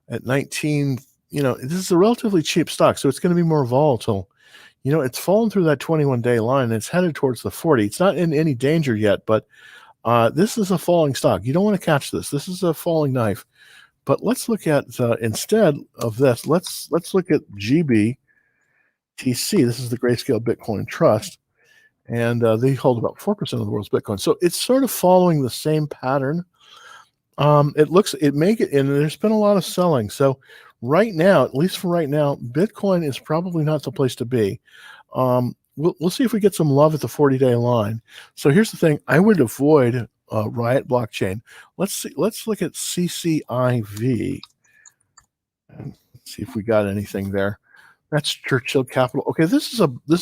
at 19. This is a relatively cheap stock, so it's going to be more volatile. It's fallen through that 21-day line, and it's headed towards the 40. It's not in any danger yet, but this is a falling stock. You don't want to catch this. This is a falling knife. But let's look at, instead of this, let's look at GBTC. This is the Grayscale Bitcoin Trust, and they hold about 4% of the world's Bitcoin. So it's sort of following the same pattern. And there's been a lot of selling. So right now, at least for right now, Bitcoin is probably not the place to be. We'll see if we get some love at the 40-day line. So here's the thing: I would avoid Riot Blockchain. Let's look at CCIV and see if we got anything there. That's Churchill Capital. Okay, this is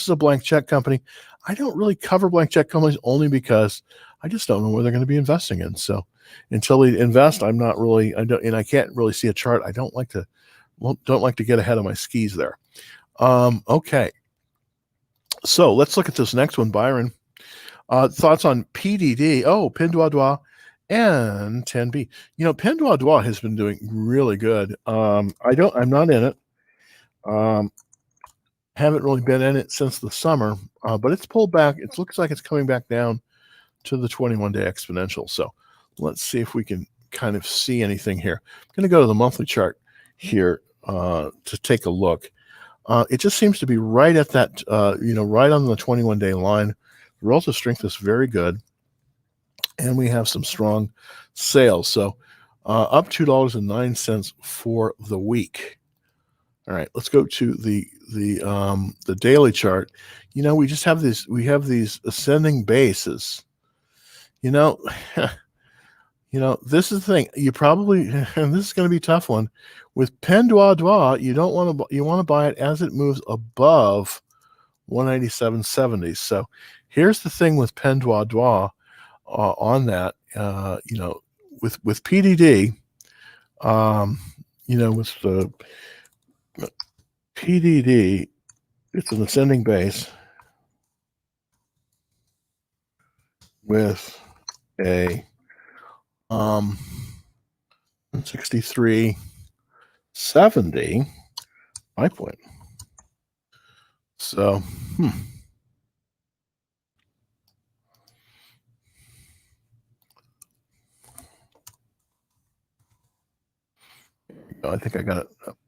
a blank check company. I don't really cover blank check companies only because I just don't know where they're going to be investing in. So until we invest, I can't really see a chart. I don't like to get ahead of my skis there. Okay. So let's look at this next one, Byron. Thoughts on PDD? Oh, Pinduoduo and 10B. Pinduoduo has been doing really good. I'm not in it. Haven't really been in it since the summer, but it's pulled back. It looks like it's coming back down to the 21-day exponential. So let's see if we can kind of see anything here. I'm going to go to the monthly chart here to take a look. It just seems to be right at that, right on the 21-day line. The relative strength is very good, and we have some strong sales. So up $2.09 for the week. All right, let's go to the daily chart. We just have these ascending bases. This is the thing. You probably, and this is going to be a tough one, with Pinduoduo, you want to buy it as it moves above 197.70. So here's the thing with Pinduoduo on that. With PDD, with the PDD, it's an ascending base with a 63.70 buy point. So, I think I got it.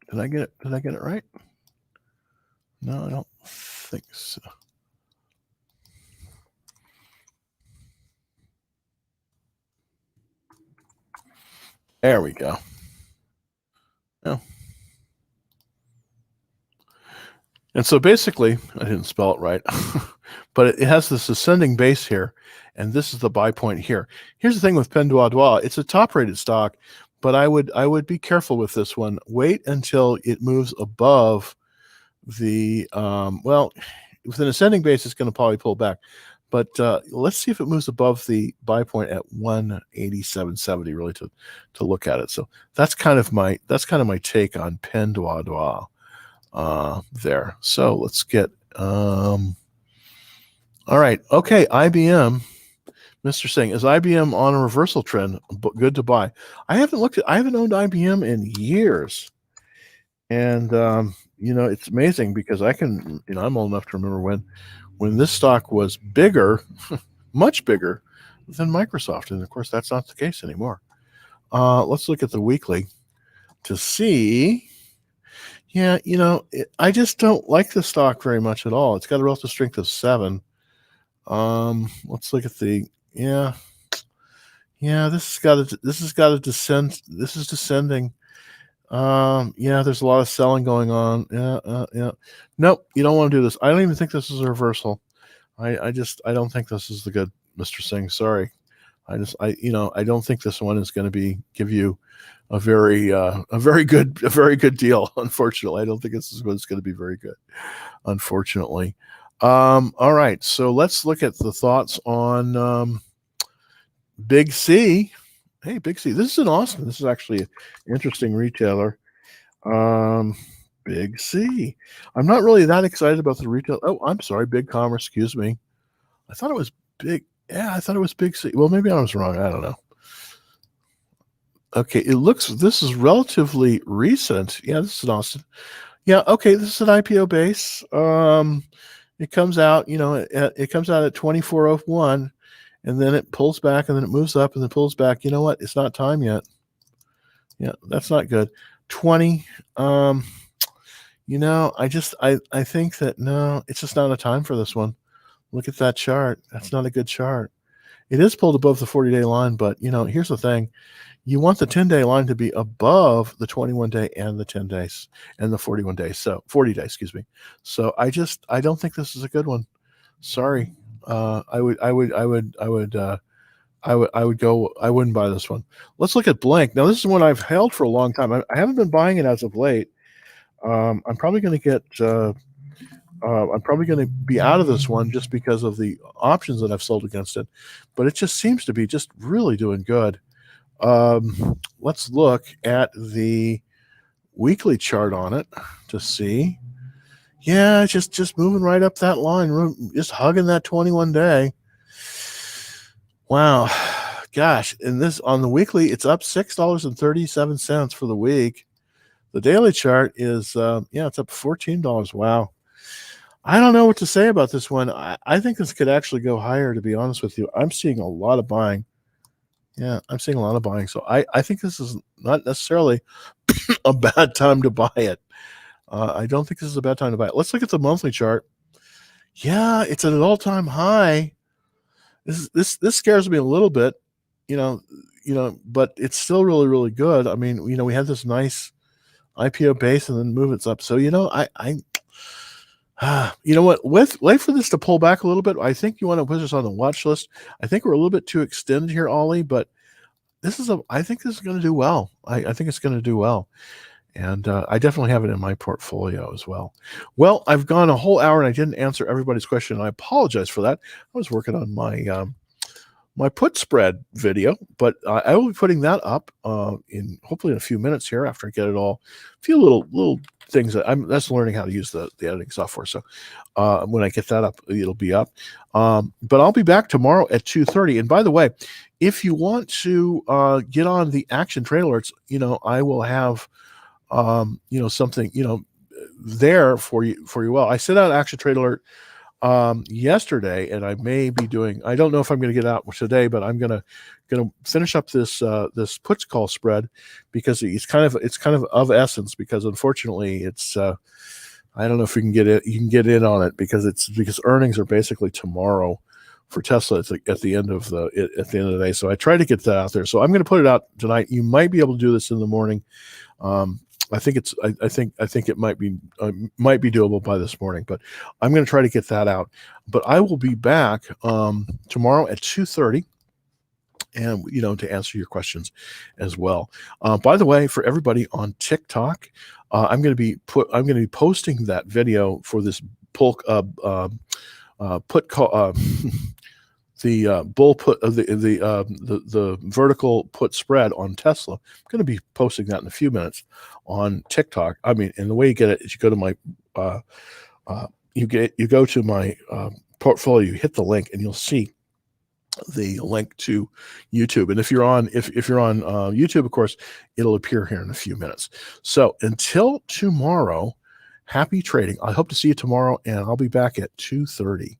Did I get it? Did I get it right? No, I don't think so. There we go. Yeah. And so basically, I didn't spell it right, but it has this ascending base here, and this is the buy point here. Here's the thing with Pinduoduo. It's a top-rated stock, but I would be careful with this one. Wait until it moves above the with an ascending base, it's going to probably pull back. But let's see if it moves above the buy point at 187.70, really, to look at it. So that's kind of my take on Pinduoduo there. So let's get all right. Okay, IBM. Mr. Singh, is IBM on a reversal trend? Good to buy. I haven't owned IBM in years. And it's amazing because I can, I'm old enough to remember when this stock was bigger, much bigger than Microsoft. And of course, that's not the case anymore. Let's look at the weekly to see. Yeah, I just don't like the stock very much at all. It's got a relative strength of 7. Let's look at the, this has got a descent. This is descending. There's a lot of selling going on. Nope, you don't want to do this. I don't even think this is a reversal. I don't think this is the good, Mr. Singh. Sorry. I don't think this one is going to give you a very good deal. Unfortunately, I don't think this is going to be very good. Unfortunately. All right. So let's look at the thoughts on Big C. Hey, Big C. This is in Austin. This is actually an interesting retailer. Big C. I'm not really that excited about the retail. Oh, I'm sorry, Big Commerce. Excuse me. I thought it was big. Yeah, I thought it was Big C. Well, maybe I was wrong. I don't know. Okay, it looks. This is relatively recent. Yeah, this is Austin. Yeah. Okay, this is an IPO base. It comes out. It comes out at 2401, and then it pulls back, and then it moves up, and then pulls back. You know what? It's not time yet. Yeah, that's not good. 20. I think that no, it's just not a time for this one. Look at that chart. That's not a good chart. It is pulled above the 40-day line, but here's the thing. You want the 10-day line to be above the 21-day and the 10 days and the 41 days. So 40 days, excuse me. So I don't think this is a good one. Sorry. I wouldn't buy this one. Let's look at Blink. Now, this is one I've held for a long time. I haven't been buying it as of late. I'm probably going to be out of this one just because of the options that I've sold against it. But it just seems to be just really doing good. Let's look at the weekly chart on it to see. Yeah, just moving right up that line, just hugging that 21-day. Wow, gosh! And this on the weekly, it's up $6.37 for the week. The daily chart is it's up $14. Wow. I don't know what to say about this one. I think this could actually go higher, to be honest with you. I'm seeing a lot of buying. Yeah, I'm seeing a lot of buying. So I think this is not necessarily a bad time to buy it. I don't think this is a bad time to buy it. Let's look at the monthly chart. Yeah, it's at an all-time high. This scares me a little bit, but it's still really, really good. I mean, we had this nice IPO base and then move it up. So, wait for this to pull back a little bit. I think you want to put this on the watch list. I think we're a little bit too extended here, Ollie, but I think this is going to do well. I think it's going to do well. And I definitely have it in my portfolio as well. Well, I've gone a whole hour and I didn't answer everybody's question. I apologize for that. I was working on my put spread video, but I will be putting that up in hopefully in a few minutes here after I get it all. A few little things that's learning how to use the editing software. So when I get that up, it'll be up. But I'll be back tomorrow at 2:30. And by the way, if you want to get on the action trade alerts, I will have something there for you. Well, I sent out action trade alert yesterday, and I may be doing. I don't know if I'm going to get out today, but I'm going to finish up this puts call spread because it's kind of essence, because unfortunately it's I don't know if you can get it. You can get in on it because earnings are basically tomorrow for Tesla. It's at the end of the day. So I try to get that out there. So I'm going to put it out tonight. You might be able to do this in the morning. I think it might be doable by this morning, but I'm going to try to get that out. But I will be back tomorrow at 2:30, and to answer your questions as well. By the way, for everybody on TikTok, I'm going to be posting that video for this put call. The bull put the vertical put spread on Tesla. I'm going to be posting that in a few minutes on TikTok. I mean, and the way you get it is you go to my you go to my portfolio, you hit the link, and you'll see the link to YouTube. And if you're on YouTube, of course, it'll appear here in a few minutes. So until tomorrow, happy trading. I hope to see you tomorrow, and I'll be back at 2:30.